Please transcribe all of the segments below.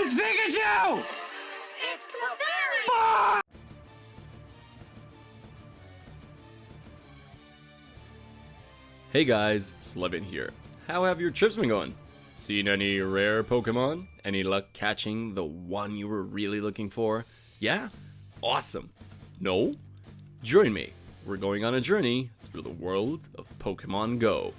It's Pikachu! It's Slevin! Hey guys, Slevin here. How have your trips been going? Seen any rare Pokemon? Any luck catching the one you were really looking for? Yeah? Awesome. No? Join me. We're going on a journey through the world of Pokemon Go.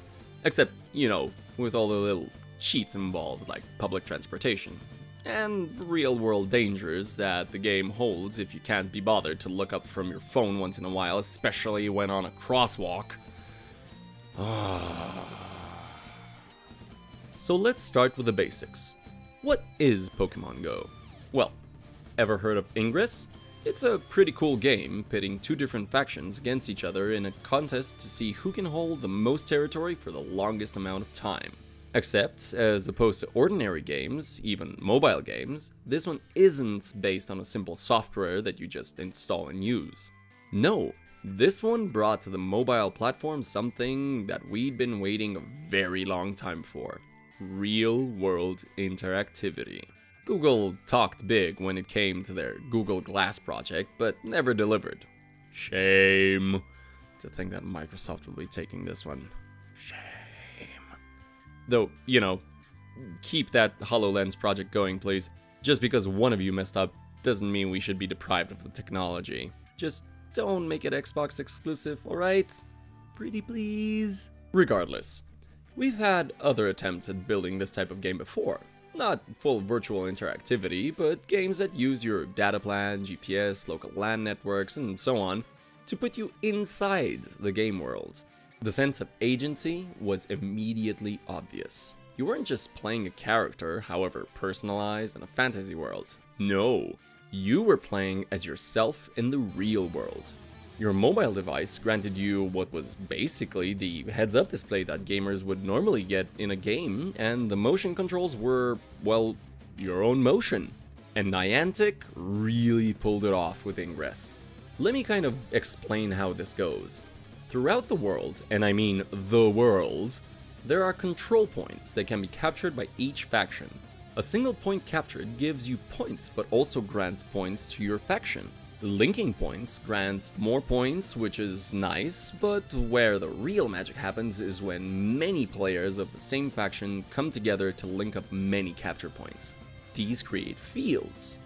Except, you know, with all the little cheats involved like public transportation. And real-world dangers that the game holds if you can't be bothered to look up from your phone once in a while, especially when on a crosswalk. So let's start with the basics. What is Pokemon Go? Well, ever heard of Ingress? It's a pretty cool game pitting two different factions against each other in a contest to see who can hold the most territory for the longest amount of time. Except, as opposed to ordinary games, even mobile games, this one isn't based on a simple software that you just install and use. No, this one brought to the mobile platform something that we'd been waiting a very long time for. Real-world interactivity. Google talked big when it came to their Google Glass project, but never delivered. Shame. To think that Microsoft will be taking this one. Shame. Though, you know, keep that HoloLens project going, please. Just because one of you messed up doesn't mean we should be deprived of the technology. Just don't make it Xbox exclusive, alright? Pretty please. Regardless, we've had other attempts at building this type of game before. Not full virtual interactivity, but games that use your data plan, GPS, local LAN networks, and so on to put you inside the game world. The sense of agency was immediately obvious. You weren't just playing a character, however personalized, in a fantasy world. No, you were playing as yourself in the real world. Your mobile device granted you what was basically the heads-up display that gamers would normally get in a game, and the motion controls were, well, your own motion. And Niantic really pulled it off with Ingress. Let me kind of explain how this goes. Throughout the world, and I mean the world, there are control points that can be captured by each faction. A single point captured gives you points, but also grants points to your faction. Linking points grant more points, which is nice, but where the real magic happens is when many players of the same faction come together to link up many capture points. These create fields.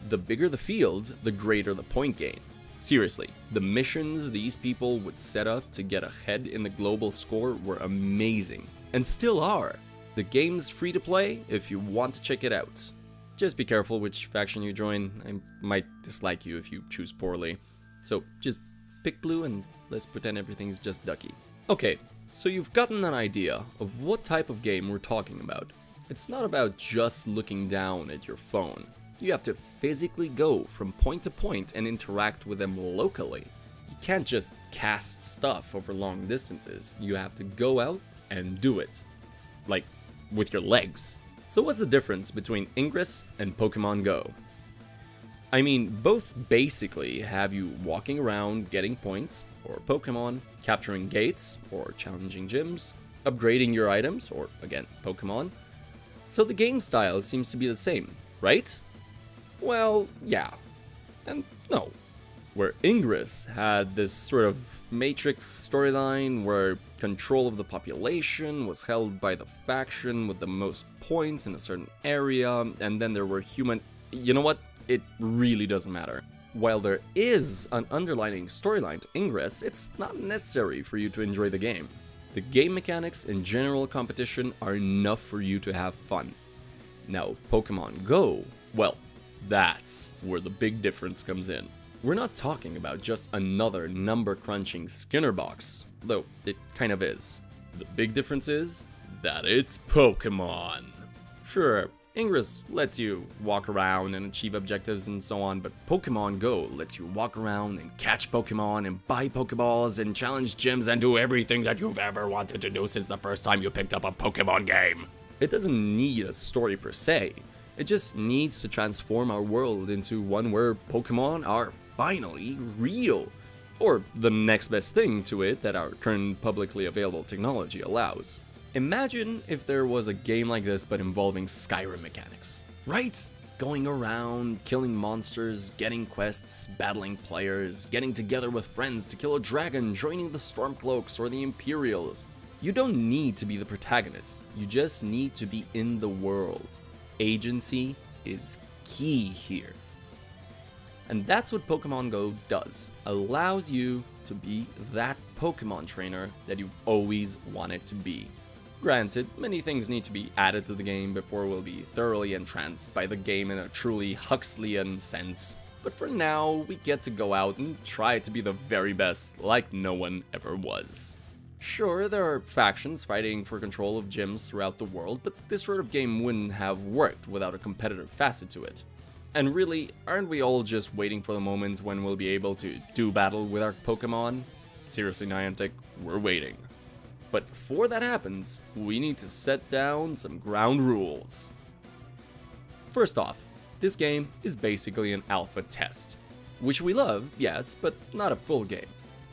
The bigger the field, the greater the point gain. Seriously, the missions these people would set up to get ahead in the global score were amazing, and still are. The game's free to play if you want to check it out. Just be careful which faction you join. I might dislike you if you choose poorly. So just pick blue and let's pretend everything's just ducky. Okay, so you've gotten an idea of what type of game we're talking about. It's not about just looking down at your phone. You have to physically go from point to point and interact with them locally. You can't just cast stuff over long distances. You have to go out and do it. Like, with your legs. So what's the difference between Ingress and Pokemon Go? I mean, both basically have you walking around getting points, or Pokemon, capturing gates, or challenging gyms, upgrading your items, or again, Pokemon. So the game style seems to be the same, right? Well, yeah, and no. Where Ingress had this sort of Matrix storyline where control of the population was held by the faction with the most points in a certain area, and then there were human... You know what? It really doesn't matter. While there is an underlying storyline to Ingress, it's not necessary for you to enjoy the game. The game mechanics and general competition are enough for you to have fun. Now, Pokemon Go, well, that's where the big difference comes in. We're not talking about just another number-crunching Skinner box, though it kind of is. The big difference is that it's Pokemon. Sure, Ingress lets you walk around and achieve objectives and so on, but Pokemon Go lets you walk around and catch Pokemon and buy Pokeballs and challenge gyms and do everything that you've ever wanted to do since the first time you picked up a Pokemon game. It doesn't need a story per se. It just needs to transform our world into one where Pokemon are finally real, or the next best thing to it that our current publicly available technology allows. Imagine if there was a game like this but involving Skyrim mechanics. Right? Going around, killing monsters, getting quests, battling players, getting together with friends to kill a dragon, joining the Stormcloaks or the Imperials. You don't need to be the protagonist, you just need to be in the world. Agency is key here. And that's what Pokemon Go does. Allows you to be that Pokemon trainer that you've always wanted to be. Granted, many things need to be added to the game before we'll be thoroughly entranced by the game in a truly Huxleyan sense. But for now, we get to go out and try to be the very best, like no one ever was. Sure, there are factions fighting for control of gyms throughout the world, but this sort of game wouldn't have worked without a competitive facet to it. And really, aren't we all just waiting for the moment when we'll be able to do battle with our Pokemon? Seriously, Niantic, we're waiting. But before that happens, we need to set down some ground rules. First off, this game is basically an alpha test. Which we love, yes, but not a full game.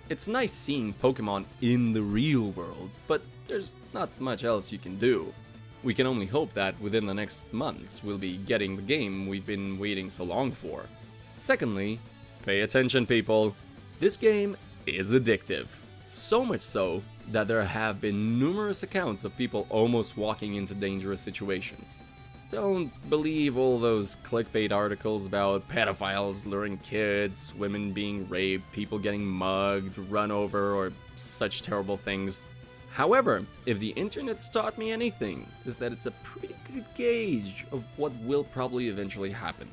It's nice seeing Pokemon in the real world, but there's not much else you can do. We can only hope that within the next months we'll be getting the game we've been waiting so long for. Secondly, pay attention people, this game is addictive. So much so that there have been numerous accounts of people almost walking into dangerous situations. Don't believe all those clickbait articles about pedophiles luring kids, women being raped, people getting mugged, run over, or such terrible things. However, if the internet's taught me anything, is that it's a pretty good gauge of what will probably eventually happen.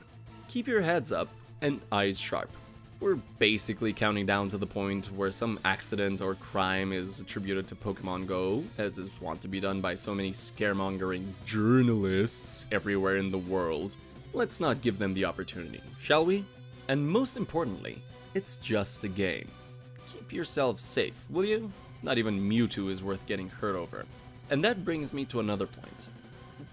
Keep your heads up and eyes sharp. We're basically counting down to the point where some accident or crime is attributed to Pokemon Go, as is wont to be done by so many scaremongering journalists everywhere in the world. Let's not give them the opportunity, shall we? And most importantly, it's just a game. Keep yourself safe, will you? Not even Mewtwo is worth getting hurt over. And that brings me to another point.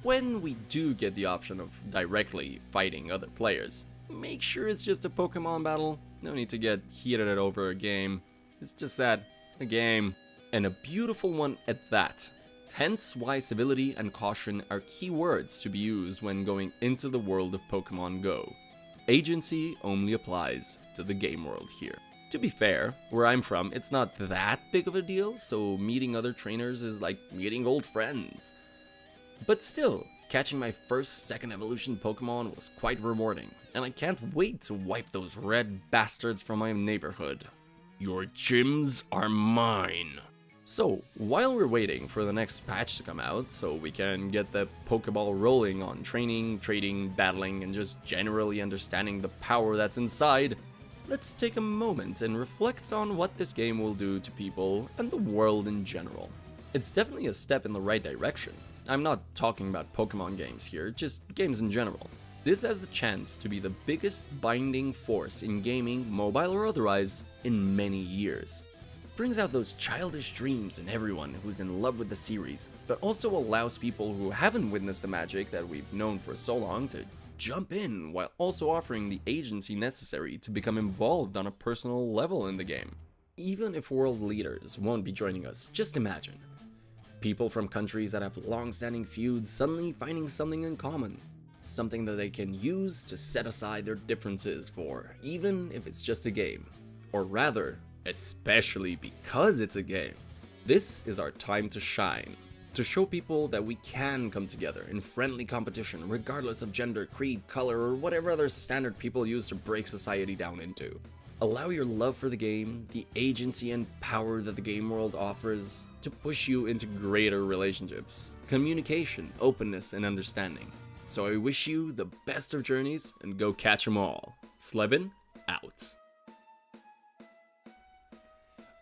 When we do get the option of directly fighting other players, make sure it's just a Pokemon battle. No need to get heated over a game. It's just that, a game. And a beautiful one at that. Hence why civility and caution are key words to be used when going into the world of Pokemon Go. Agency only applies to the game world here. To be fair, where I'm from, it's not that big of a deal, so meeting other trainers is like meeting old friends. But still, catching my first second evolution Pokemon was quite rewarding, and I can't wait to wipe those red bastards from my neighborhood. Your gyms are mine. So, while we're waiting for the next patch to come out, so we can get the Pokeball rolling on training, trading, battling, and just generally understanding the power that's inside, let's take a moment and reflect on what this game will do to people and the world in general. It's definitely a step in the right direction. I'm not talking about Pokemon games here, just games in general. This has the chance to be the biggest binding force in gaming, mobile or otherwise, in many years. It brings out those childish dreams in everyone who's in love with the series, but also allows people who haven't witnessed the magic that we've known for so long to jump in, while also offering the agency necessary to become involved on a personal level in the game. Even if world leaders won't be joining us, just imagine. People from countries that have long-standing feuds suddenly finding something in common. Something that they can use to set aside their differences for, even if it's just a game. Or rather, especially because it's a game. This is our time to shine. To show people that we can come together in friendly competition regardless of gender, creed, color, or whatever other standard people use to break society down into. Allow your love for the game, the agency and power that the game world offers, to push you into greater relationships, communication, openness, and understanding. So I wish you the best of journeys and go catch 'em all. Slevin, out.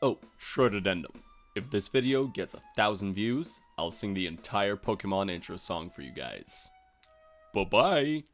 Oh, short addendum. If this video gets 1,000 views, I'll sing the entire Pokemon intro song for you guys. Bye-bye!